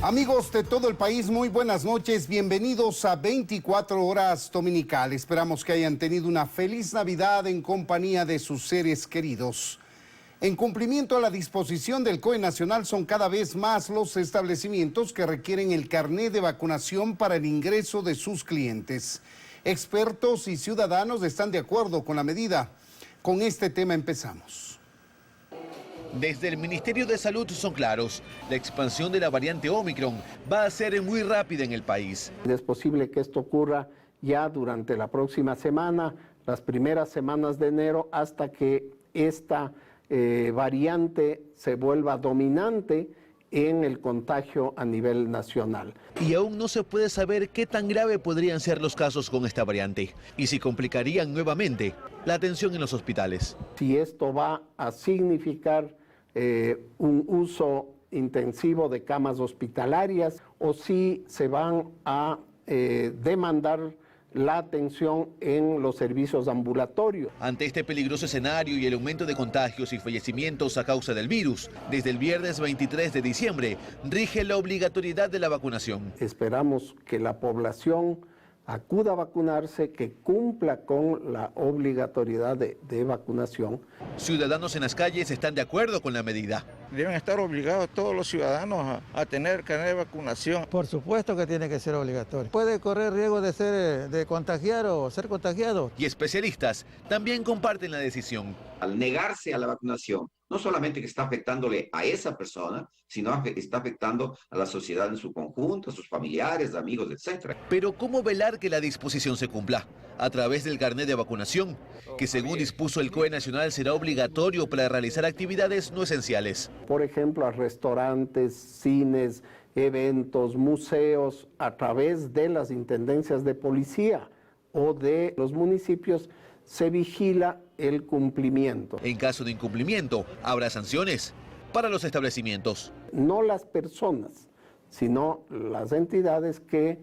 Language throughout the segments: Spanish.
Amigos de todo el país, muy buenas noches, bienvenidos a 24 horas dominical. Esperamos que hayan tenido una feliz Navidad en compañía de sus seres queridos. En cumplimiento a la disposición del COE Nacional, son cada vez más los establecimientos que requieren el carnet de vacunación para el ingreso de sus clientes. Expertos y ciudadanos están de acuerdo con la medida. Con este tema empezamos. Desde el Ministerio de Salud son claros, la expansión de la variante Omicron va a ser muy rápida en el país. Es posible que esto ocurra ya durante la próxima semana, las primeras semanas de enero, hasta que esta variante se vuelva dominante en el contagio a nivel nacional. Y aún no se puede saber qué tan grave podrían ser los casos con esta variante y si complicarían nuevamente la atención en los hospitales. Si esto va a significar un uso intensivo de camas hospitalarias o si se van a demandar la atención en los servicios ambulatorios. Ante este peligroso escenario y el aumento de contagios y fallecimientos a causa del virus, desde el viernes 23 de diciembre rige la obligatoriedad de la vacunación. Esperamos que la población acuda a vacunarse, que cumpla con la obligatoriedad de vacunación. Ciudadanos en las calles están de acuerdo con la medida. Deben estar obligados todos los ciudadanos a tener carnet de vacunación. Por supuesto que tiene que ser obligatorio. Puede correr riesgo de contagiar o ser contagiado. Y especialistas también comparten la decisión. Al negarse a la vacunación, no solamente que está afectándole a esa persona, sino que está afectando a la sociedad en su conjunto, a sus familiares, amigos, etc. Pero ¿cómo velar que la disposición se cumpla? A través del carnet de vacunación, que según dispuso el COE Nacional será obligatorio para realizar actividades no esenciales. Por ejemplo, a restaurantes, cines, eventos, museos, a través de las intendencias de policía o de los municipios, se vigila el cumplimiento. En caso de incumplimiento, habrá sanciones para los establecimientos. No las personas, sino las entidades que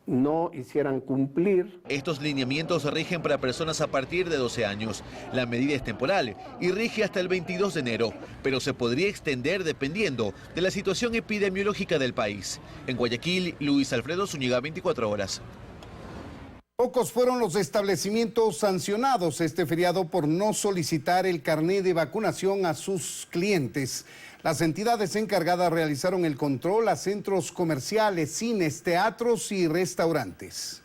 no hicieran cumplir. Estos lineamientos rigen para personas a partir de 12 años. La medida es temporal y rige hasta el 22 de enero, pero se podría extender dependiendo de la situación epidemiológica del país. En Guayaquil, Luis Alfredo Zúñiga, 24 horas. Pocos fueron los establecimientos sancionados este feriado por no solicitar el carnet de vacunación a sus clientes. Las entidades encargadas realizaron el control a centros comerciales, cines, teatros y restaurantes.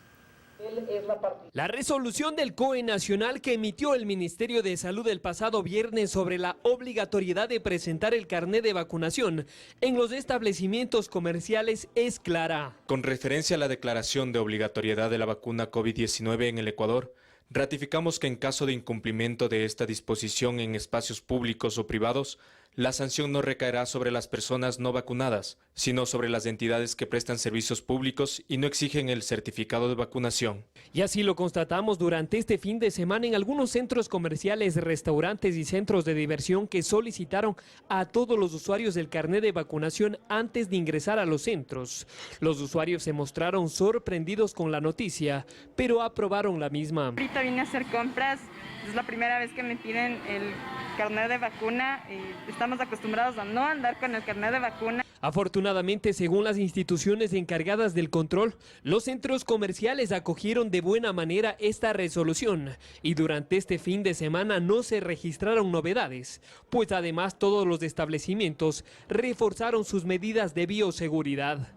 La resolución del COE Nacional que emitió el Ministerio de Salud el pasado viernes sobre la obligatoriedad de presentar el carnet de vacunación en los establecimientos comerciales es clara. Con referencia a la declaración de obligatoriedad de la vacuna COVID-19 en el Ecuador, ratificamos que en caso de incumplimiento de esta disposición en espacios públicos o privados, la sanción no recaerá sobre las personas no vacunadas, sino sobre las entidades que prestan servicios públicos y no exigen el certificado de vacunación. Y así lo constatamos durante este fin de semana en algunos centros comerciales, restaurantes y centros de diversión que solicitaron a todos los usuarios el carnet de vacunación antes de ingresar a los centros. Los usuarios se mostraron sorprendidos con la noticia, pero aprobaron la misma. Ahorita vine a hacer compras, es la primera vez que me piden el carnet de vacuna y estamos acostumbrados a no andar con el carnet de vacuna. Afortunadamente, según las instituciones encargadas del control, los centros comerciales acogieron de buena manera esta resolución y durante este fin de semana no se registraron novedades, pues además todos los establecimientos reforzaron sus medidas de bioseguridad.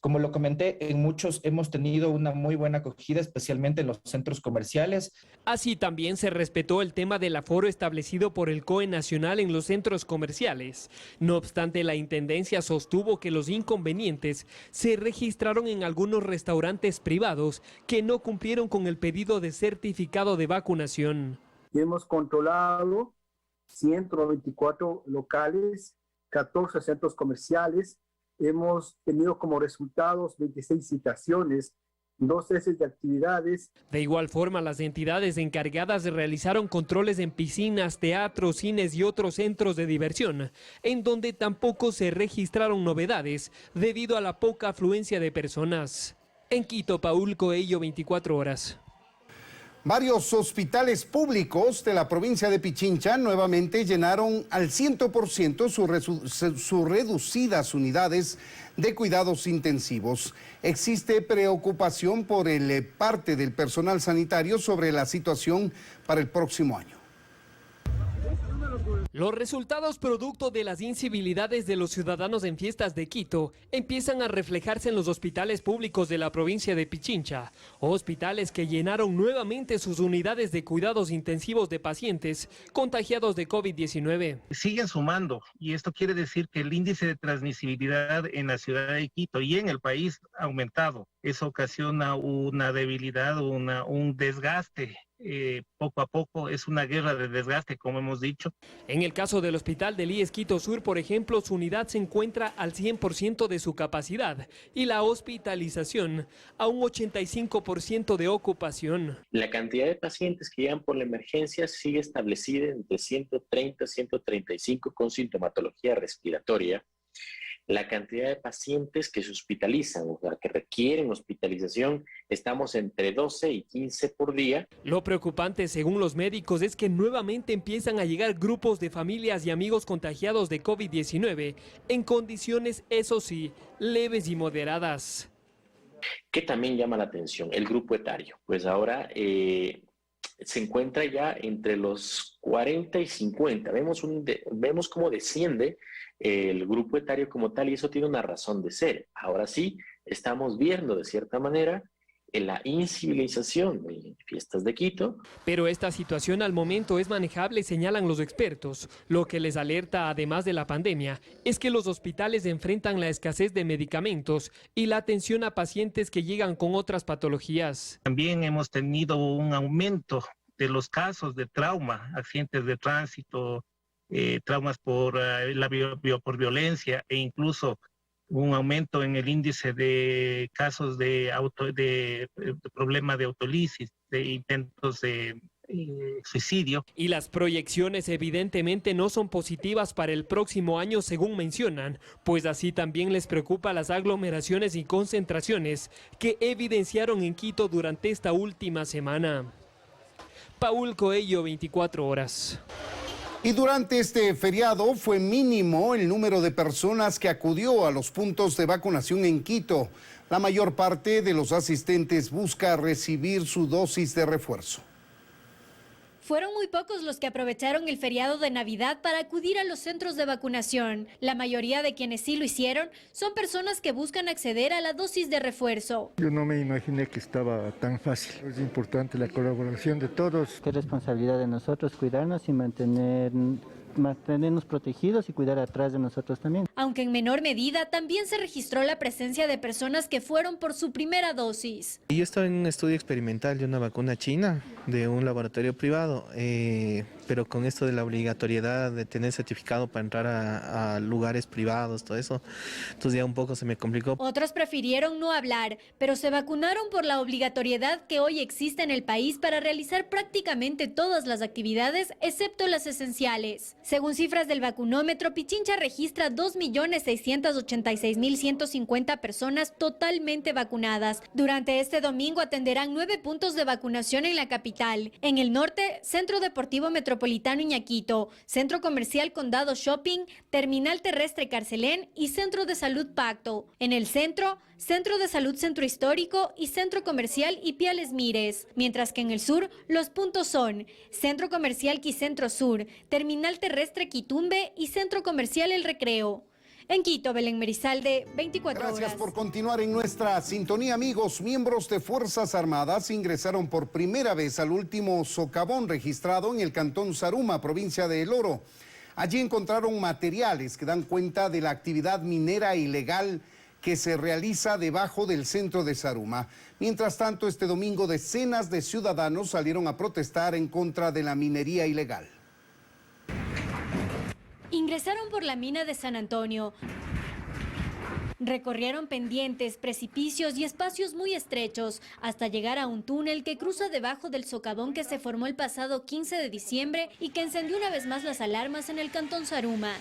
Como lo comenté, en muchos hemos tenido una muy buena acogida, especialmente en los centros comerciales. Así también se respetó el tema del aforo establecido por el COE Nacional en los centros comerciales. No obstante, la Intendencia sostuvo que los inconvenientes se registraron en algunos restaurantes privados que no cumplieron con el pedido de certificado de vacunación. Hemos controlado 124 locales, 14 centros comerciales. Hemos tenido como resultados 26 citaciones, 2 ceses de actividades. De igual forma, las entidades encargadas realizaron controles en piscinas, teatros, cines y otros centros de diversión, en donde tampoco se registraron novedades debido a la poca afluencia de personas. En Quito, Paul Coello, 24 horas. Varios hospitales públicos de la provincia de Pichincha nuevamente llenaron al 100% sus reducidas unidades de cuidados intensivos. Existe preocupación por parte del personal sanitario sobre la situación para el próximo año. Los resultados producto de las incivilidades de los ciudadanos en fiestas de Quito empiezan a reflejarse en los hospitales públicos de la provincia de Pichincha, hospitales que llenaron nuevamente sus unidades de cuidados intensivos de pacientes contagiados de COVID-19. Siguen sumando y esto quiere decir que el índice de transmisibilidad en la ciudad de Quito y en el país ha aumentado. Eso ocasiona una debilidad, un desgaste. Poco a poco es una guerra de desgaste, como hemos dicho. En el caso del hospital del IES Quito Sur, por ejemplo, su unidad se encuentra al 100% de su capacidad y la hospitalización a un 85% de ocupación. La cantidad de pacientes que llegan por la emergencia sigue establecida entre 130 y 135 con sintomatología respiratoria. La cantidad de pacientes que se hospitalizan, o sea, que requieren hospitalización, estamos entre 12 y 15 por día. Lo preocupante, según los médicos, es que nuevamente empiezan a llegar grupos de familias y amigos contagiados de COVID-19 en condiciones, eso sí, leves y moderadas. Que también llama la atención, el grupo etario. Pues ahora se encuentra ya entre los 40 y 50. Vemos cómo desciende el grupo etario como tal y eso tiene una razón de ser. Ahora sí, estamos viendo de cierta manera la incivilización de fiestas de Quito. Pero esta situación al momento es manejable, señalan los expertos. Lo que les alerta, además de la pandemia, es que los hospitales enfrentan la escasez de medicamentos y la atención a pacientes que llegan con otras patologías. También hemos tenido un aumento de los casos de trauma, accidentes de tránsito, traumas por por violencia e incluso un aumento en el índice de casos de problema de autolisis, de intentos de suicidio. Y las proyecciones evidentemente no son positivas para el próximo año, según mencionan, pues así también les preocupa las aglomeraciones y concentraciones que evidenciaron en Quito durante esta última semana. Paul Coello, 24 horas. Y durante este feriado fue mínimo el número de personas que acudió a los puntos de vacunación en Quito. La mayor parte de los asistentes busca recibir su dosis de refuerzo. Fueron muy pocos los que aprovecharon el feriado de Navidad para acudir a los centros de vacunación. La mayoría de quienes sí lo hicieron son personas que buscan acceder a la dosis de refuerzo. Yo no me imaginé que estaba tan fácil. Es importante la colaboración de todos. Es responsabilidad de nosotros cuidarnos y mantenernos protegidos y cuidar atrás de nosotros también. Aunque en menor medida, también se registró la presencia de personas que fueron por su primera dosis. Yo estaba en un estudio experimental de una vacuna china de un laboratorio privado, pero con esto de la obligatoriedad de tener certificado para entrar a lugares privados, todo eso, entonces ya un poco se me complicó. Otros prefirieron no hablar, pero se vacunaron por la obligatoriedad que hoy existe en el país para realizar prácticamente todas las actividades, excepto las esenciales. Según cifras del vacunómetro, Pichincha registra 2.686.150 personas totalmente vacunadas. Durante este domingo atenderán 9 puntos de vacunación en la capital. En el norte, Centro Deportivo Metropolitano Iñaquito, Centro Comercial Condado Shopping, Terminal Terrestre Carcelén y Centro de Salud Pacto. En el centro, Centro de Salud Centro Histórico y Centro Comercial Ipiales Mires. Mientras que en el sur, los puntos son Centro Comercial Quicentro Sur, Terminal Terrestre Quitumbe y Centro Comercial El Recreo. En Quito, Belén Merizalde, 24 horas. Gracias por continuar en nuestra sintonía, amigos. Miembros de Fuerzas Armadas ingresaron por primera vez al último socavón registrado en el cantón Zaruma, provincia de El Oro. Allí encontraron materiales que dan cuenta de la actividad minera ilegal que se realiza debajo del centro de Zaruma. Mientras tanto, este domingo decenas de ciudadanos salieron a protestar en contra de la minería ilegal. Ingresaron por la mina de San Antonio. Recorrieron pendientes, precipicios y espacios muy estrechos hasta llegar a un túnel que cruza debajo del socavón que se formó el pasado 15 de diciembre y que encendió una vez más las alarmas en el cantón Zaruma.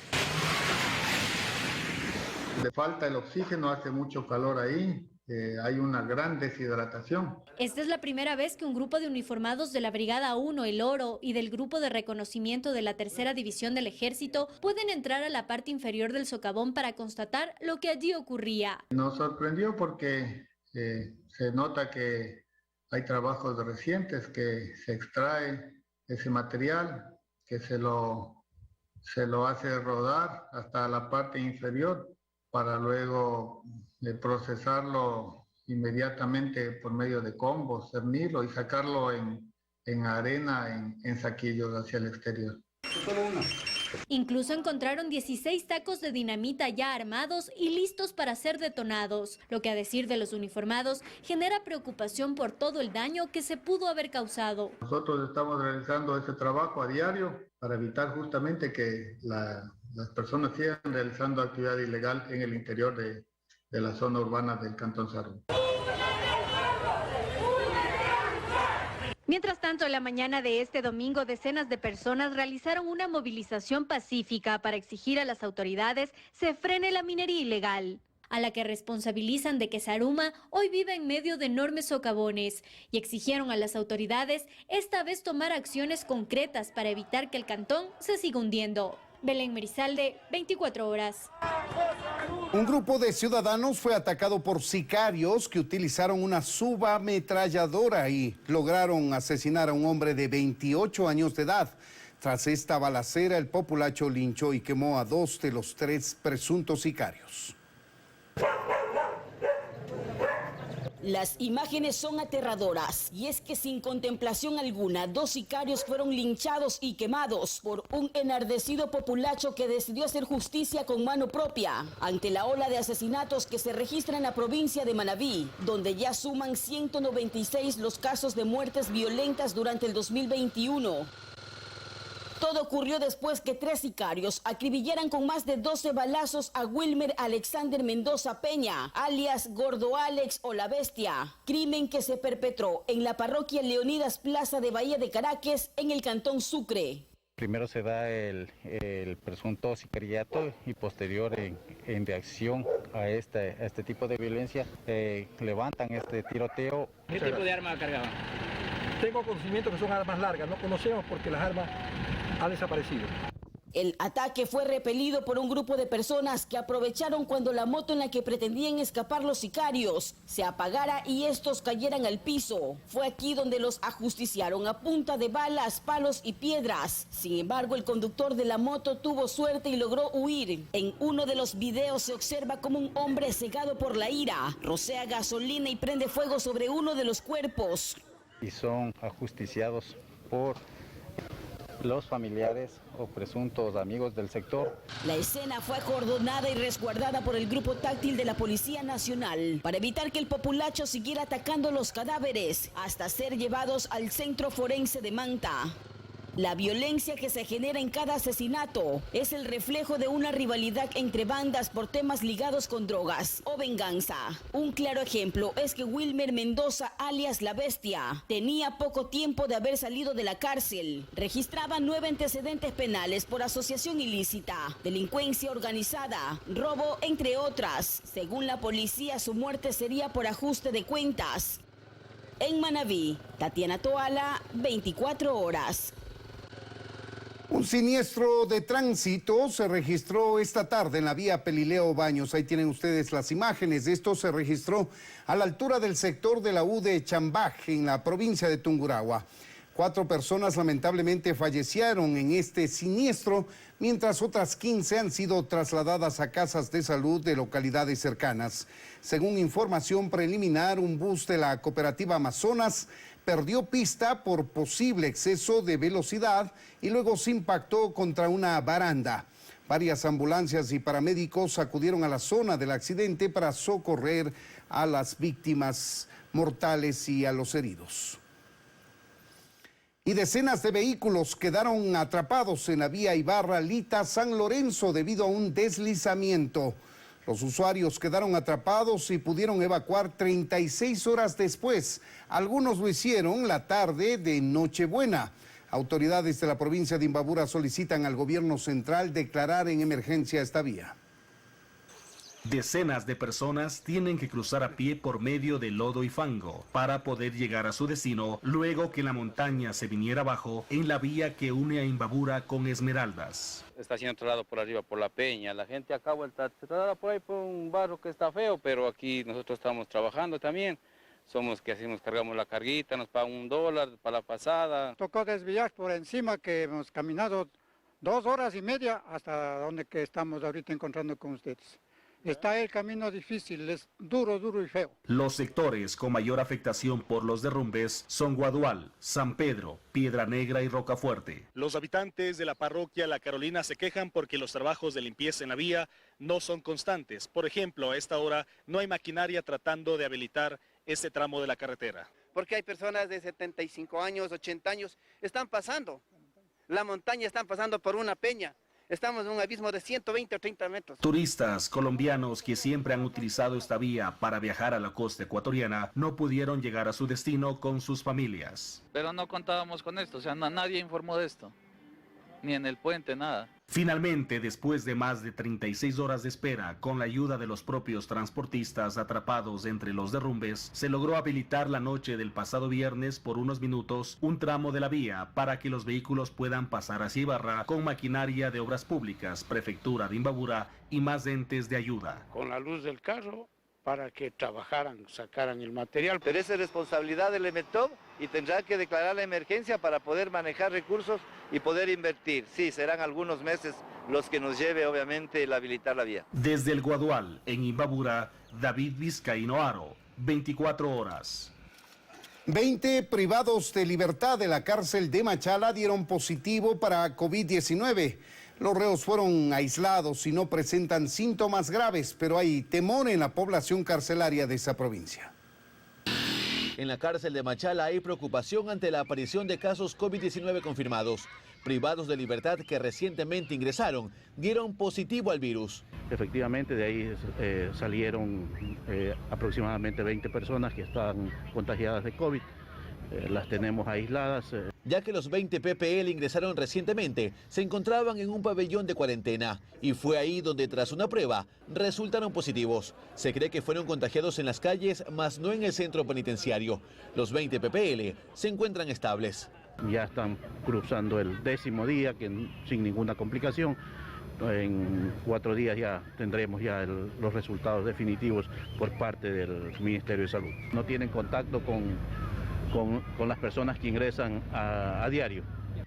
Le falta el oxígeno, hace mucho calor ahí. hay una gran deshidratación. Esta es la primera vez que un grupo de uniformados de la Brigada 1, El Oro, y del Grupo de Reconocimiento de la Tercera División del Ejército pueden entrar a la parte inferior del socavón para constatar lo que allí ocurría. Nos sorprendió porque se nota que hay trabajos recientes, que se extrae ese material, que se lo hace rodar hasta la parte inferior para luego procesarlo inmediatamente por medio de combos, cernirlo y sacarlo en arena, en saquillos hacia el exterior. Incluso encontraron 16 tacos de dinamita ya armados y listos para ser detonados, lo que a decir de los uniformados genera preocupación por todo el daño que se pudo haber causado. Nosotros estamos realizando ese trabajo a diario para evitar justamente que las personas sigan realizando actividad ilegal en el interior de la zona urbana del Cantón Sarro. Mientras tanto, en la mañana de este domingo, decenas de personas realizaron una movilización pacífica para exigir a las autoridades se frene la minería ilegal, a la que responsabilizan de que Zaruma hoy vive en medio de enormes socavones, y exigieron a las autoridades esta vez tomar acciones concretas para evitar que el cantón se siga hundiendo. Belén Merizalde, 24 horas. Un grupo de ciudadanos fue atacado por sicarios que utilizaron una subametralladora y lograron asesinar a un hombre de 28 años de edad. Tras esta balacera, el populacho linchó y quemó a 2 de los 3 presuntos sicarios. Las imágenes son aterradoras, y es que sin contemplación alguna, 2 sicarios fueron linchados y quemados por un enardecido populacho que decidió hacer justicia con mano propia ante la ola de asesinatos que se registra en la provincia de Manabí, donde ya suman 196 los casos de muertes violentas durante el 2021. Todo ocurrió después que 3 sicarios acribillaran con más de 12 balazos a Wilmer Alexander Mendoza Peña, alias Gordo Alex o La Bestia, crimen que se perpetró en la parroquia Leonidas Plaza de Bahía de Caracas, en el Cantón Sucre. Primero se da el presunto sicariato y posterior en reacción a este tipo de violencia levantan este tiroteo. ¿Qué tipo de arma cargaban? Tengo conocimiento que son armas largas, no conocemos porque las armas han desaparecido. El ataque fue repelido por un grupo de personas que aprovecharon cuando la moto en la que pretendían escapar los sicarios se apagara y estos cayeran al piso. Fue aquí donde los ajusticiaron a punta de balas, palos y piedras. Sin embargo, el conductor de la moto tuvo suerte y logró huir. En uno de los videos se observa como un hombre cegado por la ira rocea gasolina y prende fuego sobre uno de los cuerpos. Y son ajusticiados por los familiares o presuntos amigos del sector. La escena fue acordonada y resguardada por el grupo táctil de la Policía Nacional para evitar que el populacho siguiera atacando los cadáveres hasta ser llevados al Centro Forense de Manta. La violencia que se genera en cada asesinato es el reflejo de una rivalidad entre bandas por temas ligados con drogas o venganza. Un claro ejemplo es que Wilmer Mendoza, alias La Bestia, tenía poco tiempo de haber salido de la cárcel. Registraba 9 antecedentes penales por asociación ilícita, delincuencia organizada, robo, entre otras. Según la policía, su muerte sería por ajuste de cuentas. En Manabí, Tatiana Toala, 24 horas. Un siniestro de tránsito se registró esta tarde en la vía Pelileo Baños. Ahí tienen ustedes las imágenes. Esto se registró a la altura del sector de la U de Chambaj, en la provincia de Tungurahua. 4 personas lamentablemente fallecieron en este siniestro, mientras otras 15 han sido trasladadas a casas de salud de localidades cercanas. Según información preliminar, un bus de la cooperativa Amazonas perdió pista por posible exceso de velocidad y luego se impactó contra una baranda. Varias ambulancias y paramédicos acudieron a la zona del accidente para socorrer a las víctimas mortales y a los heridos. Y decenas de vehículos quedaron atrapados en la vía Ibarra-Lita-San Lorenzo debido a un deslizamiento. Los usuarios quedaron atrapados y pudieron evacuar 36 horas después. Algunos lo hicieron la tarde de Nochebuena. Autoridades de la provincia de Imbabura solicitan al gobierno central declarar en emergencia esta vía. Decenas de personas tienen que cruzar a pie por medio de lodo y fango para poder llegar a su destino luego que la montaña se viniera abajo en la vía que une a Imbabura con Esmeraldas. Está siendo trasladado por arriba, por la peña. La gente acá vuelta se traslada por ahí por un barro que está feo, pero aquí nosotros estamos trabajando también. Somos que hacemos, cargamos la carguita, nos pagan $1 para la pasada. Tocó desviar por encima, que hemos caminado 2 horas y media hasta donde que estamos ahorita encontrando con ustedes. Está el camino difícil, es duro, duro y feo. Los sectores con mayor afectación por los derrumbes son Guadual, San Pedro, Piedra Negra y Rocafuerte. Los habitantes de la parroquia La Carolina se quejan porque los trabajos de limpieza en la vía no son constantes. Por ejemplo, a esta hora no hay maquinaria tratando de habilitar este tramo de la carretera. Porque hay personas de 75 años, 80 años, están pasando. La montaña están pasando por una peña. Estamos en un abismo de 120 o 30 metros. Turistas colombianos que siempre han utilizado esta vía para viajar a la costa ecuatoriana no pudieron llegar a su destino con sus familias. Pero no contábamos con esto, o sea, nadie informó de esto, ni en el puente, nada. Finalmente, después de más de 36 horas de espera, con la ayuda de los propios transportistas atrapados entre los derrumbes, se logró habilitar la noche del pasado viernes por unos minutos un tramo de la vía para que los vehículos puedan pasar hacia Ibarra con maquinaria de obras públicas, prefectura de Imbabura y más entes de ayuda. Con la luz del carro para que trabajaran, sacaran el material. Pero esa es responsabilidad del EMETOB y tendrá que declarar la emergencia para poder manejar recursos y poder invertir. Sí, serán algunos meses los que nos lleve obviamente el habilitar la vía. Desde el Guadual, en Imbabura, David Vizcaíno Aro, 24 horas. 20 privados de libertad de la cárcel de Machala dieron positivo para COVID-19. Los reos fueron aislados y no presentan síntomas graves, pero hay temor en la población carcelaria de esa provincia. En la cárcel de Machala hay preocupación ante la aparición de casos COVID-19 confirmados. Privados de libertad que recientemente ingresaron dieron positivo al virus. Efectivamente, de ahí salieron aproximadamente 20 personas que están contagiadas de COVID. Las tenemos aisladas. Ya que los 20 PPL ingresaron recientemente, se encontraban en un pabellón de cuarentena y fue ahí donde tras una prueba resultaron positivos. Se cree que fueron contagiados en las calles, mas no en el centro penitenciario. Los 20 PPL se encuentran estables. Ya están cruzando el 10º día sin ninguna complicación. En 4 días ya tendremos ya los resultados definitivos por parte del Ministerio de Salud. No tienen contacto con las personas que ingresan a diario.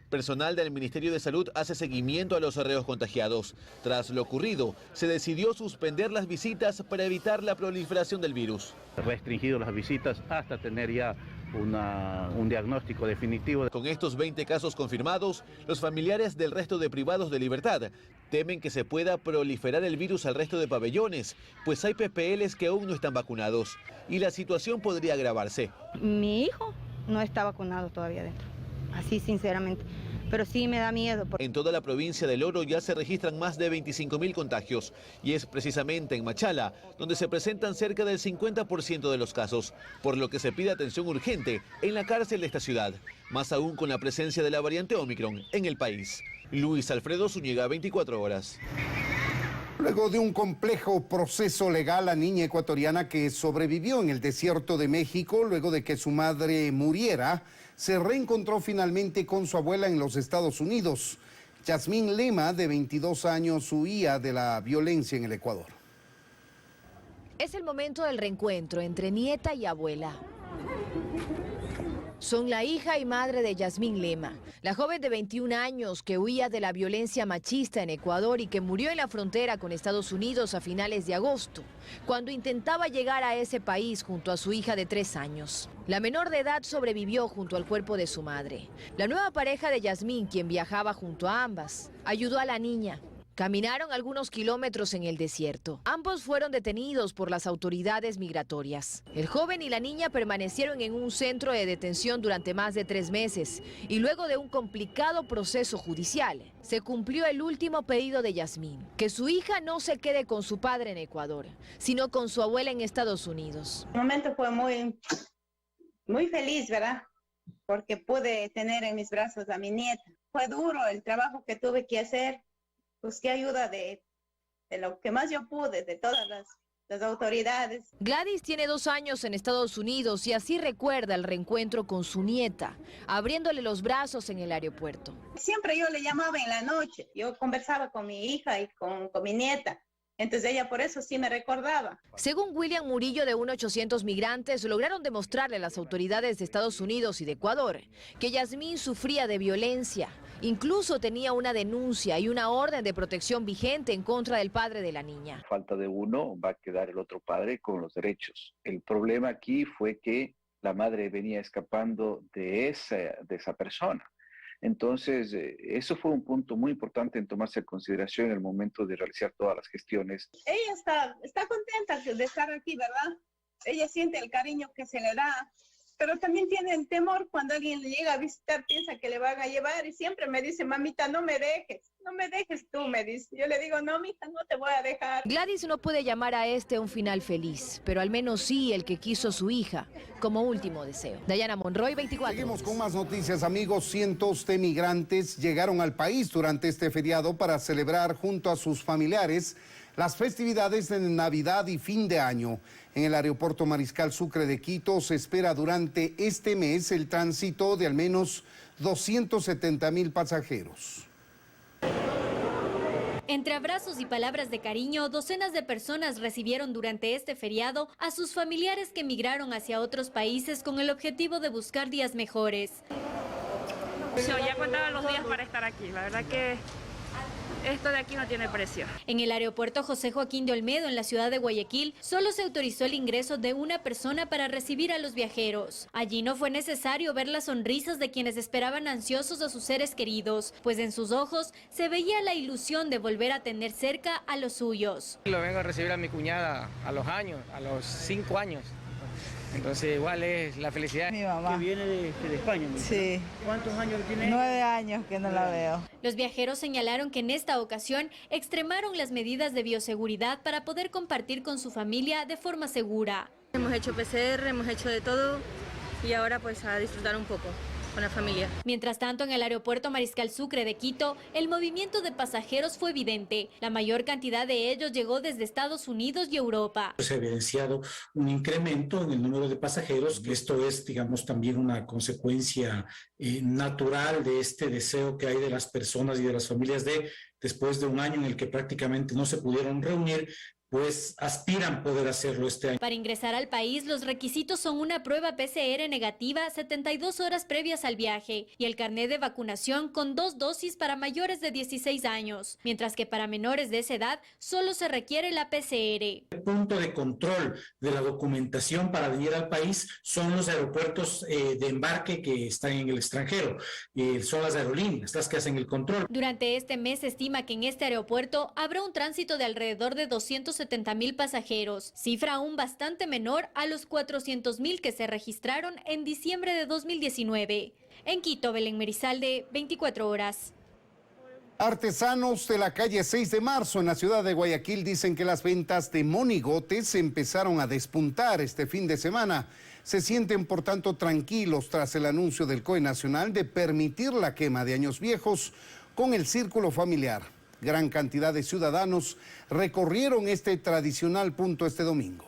Personal del Ministerio de Salud hace seguimiento a los reos contagiados. Tras lo ocurrido, se decidió suspender las visitas para evitar la proliferación del virus. Restringido las visitas hasta tener ya un diagnóstico definitivo. Con estos 20 casos confirmados, los familiares del resto de privados de libertad temen que se pueda proliferar el virus al resto de pabellones, pues hay PPLs que aún no están vacunados y la situación podría agravarse. Mi hijo no está vacunado todavía dentro, así sinceramente, pero sí me da miedo. En toda la provincia del Oro ya se registran más de 25.000 contagios y es precisamente en Machala donde se presentan cerca del 50% de los casos, por lo que se pide atención urgente en la cárcel de esta ciudad, más aún con la presencia de la variante Omicron en el país. Luis Alfredo Zúñiga, 24 horas. Luego de un complejo proceso legal, la niña ecuatoriana que sobrevivió en el desierto de México luego de que su madre muriera, se reencontró finalmente con su abuela en los Estados Unidos. Yasmín Lema, de 22 años, huía de la violencia en el Ecuador. Es el momento del reencuentro entre nieta y abuela. Son la hija y madre de Yasmín Lema, la joven de 21 años que huía de la violencia machista en Ecuador y que murió en la frontera con Estados Unidos a finales de agosto, cuando intentaba llegar a ese país junto a su hija de 3 años. La menor de edad sobrevivió junto al cuerpo de su madre. La nueva pareja de Yasmín, quien viajaba junto a ambas, ayudó a la niña. Caminaron algunos kilómetros en el desierto. Ambos fueron detenidos por las autoridades migratorias. El joven y la niña permanecieron en un centro de detención durante más de 3 meses y luego de un complicado proceso judicial, se cumplió el último pedido de Yasmín, que su hija no se quede con su padre en Ecuador, sino con su abuela en Estados Unidos. El momento fue muy feliz, ¿verdad? Porque pude tener en mis brazos a mi nieta. Fue duro el trabajo que tuve que hacer. Busqué ayuda de de lo que más yo pude, de todas las autoridades. Gladys tiene 2 años en Estados Unidos y así recuerda el reencuentro con su nieta, abriéndole los brazos en el aeropuerto. Siempre yo le llamaba en la noche, yo conversaba con mi hija y con mi nieta. Entonces ella por eso sí me recordaba. Según William Murillo, de 800 migrantes lograron demostrarle a las autoridades de Estados Unidos y de Ecuador que Yasmín sufría de violencia. Incluso tenía una denuncia y una orden de protección vigente en contra del padre de la niña. Falta de uno, va a quedar el otro padre con los derechos. El problema aquí fue que la madre venía escapando de esa persona. Entonces, eso fue un punto muy importante en tomarse en consideración en el momento de realizar todas las gestiones. Ella está contenta de estar aquí, ¿verdad? Ella siente el cariño que se le da, pero también tiene el temor cuando alguien le llega a visitar, piensa que le van a llevar y siempre me dice, mamita, no me dejes tú, me dice. Yo le digo, no, mija, no te voy a dejar. Gladys no puede llamar a este un final feliz, pero al menos sí el que quiso su hija, como último deseo. Dayana Monroy, 24. Seguimos con más noticias, amigos. Cientos de migrantes llegaron al país durante este feriado para celebrar junto a sus familiares las festividades de Navidad y fin de año. En el aeropuerto Mariscal Sucre de Quito se espera durante este mes el tránsito de al menos 270,000 pasajeros. Entre abrazos y palabras de cariño, docenas de personas recibieron durante este feriado a sus familiares que migraron hacia otros países con el objetivo de buscar días mejores. Ya contaba los días para estar aquí, la verdad que esto de aquí no tiene precio. En el aeropuerto José Joaquín de Olmedo, en la ciudad de Guayaquil, solo se autorizó el ingreso de una persona para recibir a los viajeros. Allí no fue necesario ver las sonrisas de quienes esperaban ansiosos a sus seres queridos, pues en sus ojos se veía la ilusión de volver a tener cerca a los suyos. Lo vengo a recibir a mi cuñada a los 5 años. Entonces igual es la felicidad. Mi mamá. Que viene de España. ¿No? Sí. ¿Cuántos años tiene? 9 años que no la veo. Los viajeros señalaron que en esta ocasión extremaron las medidas de bioseguridad para poder compartir con su familia de forma segura. Hemos hecho PCR, hemos hecho de todo y ahora pues a disfrutar un poco con la familia. Mientras tanto, en el aeropuerto Mariscal Sucre de Quito, el movimiento de pasajeros fue evidente. La mayor cantidad de ellos llegó desde Estados Unidos y Europa. Se ha evidenciado un incremento en el número de pasajeros. Esto es, digamos, también una consecuencia natural de este deseo que hay de las personas y de las familias después de un año en el que prácticamente no se pudieron reunir, pues aspiran poder hacerlo este año. Para ingresar al país, los requisitos son una prueba PCR negativa 72 horas previas al viaje y el carnet de vacunación con 2 dosis para mayores de 16 años, mientras que para menores de esa edad solo se requiere la PCR. El punto de control de la documentación para venir al país son los aeropuertos de embarque que están en el extranjero, son las aerolíneas las que hacen el control. Durante este mes se estima que en este aeropuerto habrá un tránsito de alrededor de 270,000 pasajeros, cifra aún bastante menor a los 400,000 que se registraron en diciembre de 2019. En Quito, Belén Merizalde, 24 horas. Artesanos de la calle 6 de marzo en la ciudad de Guayaquil dicen que las ventas de monigotes empezaron a despuntar este fin de semana. Se sienten, por tanto, tranquilos tras el anuncio del COE Nacional de permitir la quema de años viejos con el círculo familiar. Gran cantidad de ciudadanos recorrieron este tradicional punto este domingo.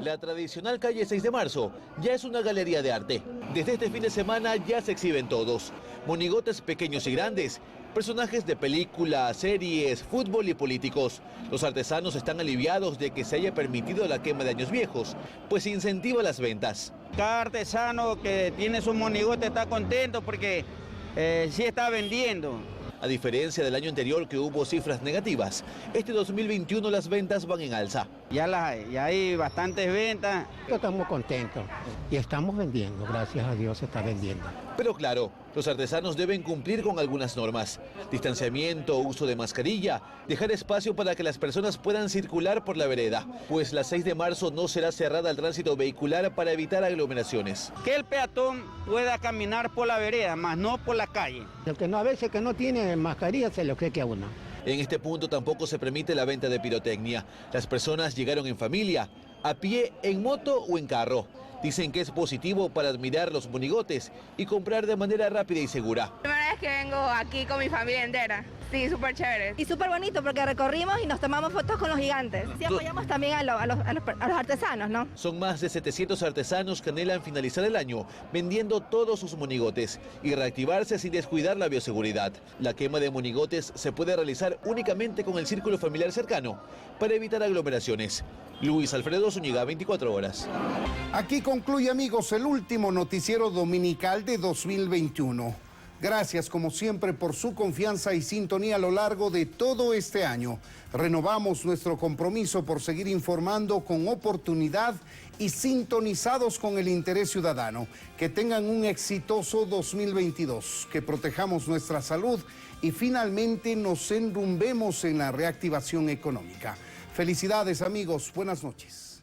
La tradicional calle 6 de marzo ya es una galería de arte. Desde este fin de semana ya se exhiben todos. Monigotes pequeños y grandes, personajes de películas, series, fútbol y políticos. Los artesanos están aliviados de que se haya permitido la quema de años viejos, pues incentiva las ventas. Cada artesano que tiene su monigote está contento porque sí está vendiendo. A diferencia del año anterior que hubo cifras negativas, este 2021 las ventas van en alza. Ya hay bastantes ventas. Estamos contentos y estamos vendiendo, gracias a Dios se está vendiendo. Pero claro, los artesanos deben cumplir con algunas normas. Distanciamiento, uso de mascarilla, dejar espacio para que las personas puedan circular por la vereda, pues la 6 de marzo no será cerrada al tránsito vehicular para evitar aglomeraciones. Que el peatón pueda caminar por la vereda, más no por la calle. El que no, a veces que no tiene mascarilla se lo cree que a uno. En este punto tampoco se permite la venta de pirotecnia. Las personas llegaron en familia, a pie, en moto o en carro. Dicen que es positivo para admirar los monigotes y comprar de manera rápida y segura. La primera vez que vengo aquí con mi familia entera. Sí, súper chévere. Y súper bonito porque recorrimos y nos tomamos fotos con los gigantes. Sí, apoyamos también a los artesanos, ¿no? Son más de 700 artesanos que anhelan finalizar el año vendiendo todos sus monigotes y reactivarse sin descuidar la bioseguridad. La quema de monigotes se puede realizar únicamente con el círculo familiar cercano para evitar aglomeraciones. Luis Alfredo Zúñiga, 24 horas. Aquí concluye, amigos, el último noticiero dominical de 2021. Gracias, como siempre, por su confianza y sintonía a lo largo de todo este año. Renovamos nuestro compromiso por seguir informando con oportunidad y sintonizados con el interés ciudadano. Que tengan un exitoso 2022, que protejamos nuestra salud y finalmente nos enrumbemos en la reactivación económica. Felicidades, amigos. Buenas noches.